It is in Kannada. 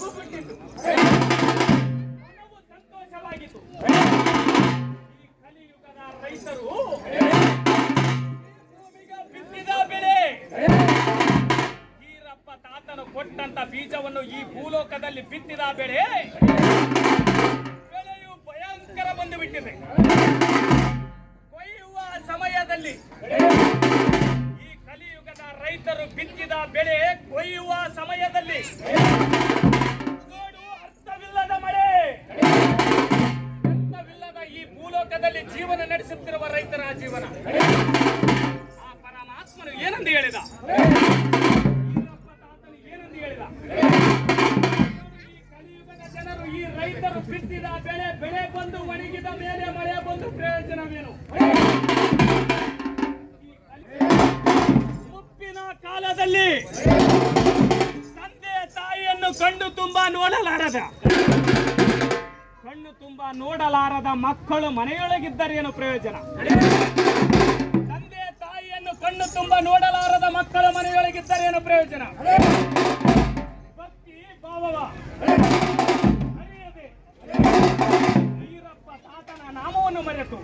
ಮಗು ಬಿಟ್ಟಿತು, ಮನವು ಸಂತೋಷವಾಗಿತ್ತು. ಈ ಕಲಿಯುಗದ ರೈತರು ಭೂಮಿಗೆ ಬಿತ್ತಿದ ಬೆಳೆ, ಈರಪ್ಪ ತಾತನು ಕೊಟ್ಟಂತ ಬೀಜವನ್ನು ಈ ಭೂಲೋಕದಲ್ಲಿ ಬಿತ್ತಿದ ಬೆಳೆಯು ಭಯಂಕರ ಬಂದು ಬಿಟ್ಟಿದೆ. ಕೊಯ್ಯುವ ಸಮಯದಲ್ಲಿ ಈ ಕಲಿಯುಗದ ರೈತರು ಬಿತ್ತಿದ ಬೆಳೆ ಕೊಯ್ಯುವ ಸಮಯದಲ್ಲಿ ನೋಡು, ಅರ್ಥವಿಲ್ಲದ ಮಳೆ, ಅರ್ಥವಿಲ್ಲದ ಈ ಭೂಲೋಕದಲ್ಲಿ ಜೀವನ ನಡೆಸುತ್ತಿರುವ ರೈತರ ಜೀವನ ಆ ಪರಮಾತ್ಮನು ಏನಂದು ಹೇಳಿದ, ಈರಪ್ಪ ತಾತನು ಏನಂದು ಹೇಳಿದ, ಈ ಕಲಿಯುಗದ ಜನರು ಈ ರೈತರು ಬಿತ್ತಿದ ಬೆಳೆ ಬಂದು ಒಣಗಿದ ಮೇಲೆ ಮಳೆ ಬಂದು ಪ್ರಯೋಜನವೇನು? ಮುಪ್ಪಿನ ಕಾಲದಲ್ಲಿ ತಂದೆ ತಾಯಿಯನ್ನು ಕಣ್ಣು ತುಂಬಾ ನೋಡಲಾರದ ಮಕ್ಕಳು ಮನೆಯೊಳಗಿದ್ದರೇನು ಪ್ರಯೋಜನ? ತಂದೆ ತಾಯಿಯನ್ನು ಕಣ್ಣು ತುಂಬಾ ನೋಡಲಾರದ ಮಕ್ಕಳು ಮನೆಯೊಳಗಿದ್ದರೇನು ಪ್ರಯೋಜನ? ಭಕ್ತಿ ಭಾವವ ಅರಿಯದೆ ಈರಪ್ಪ ತಾತನ ನಾಮವನ್ನು ಮರೆತು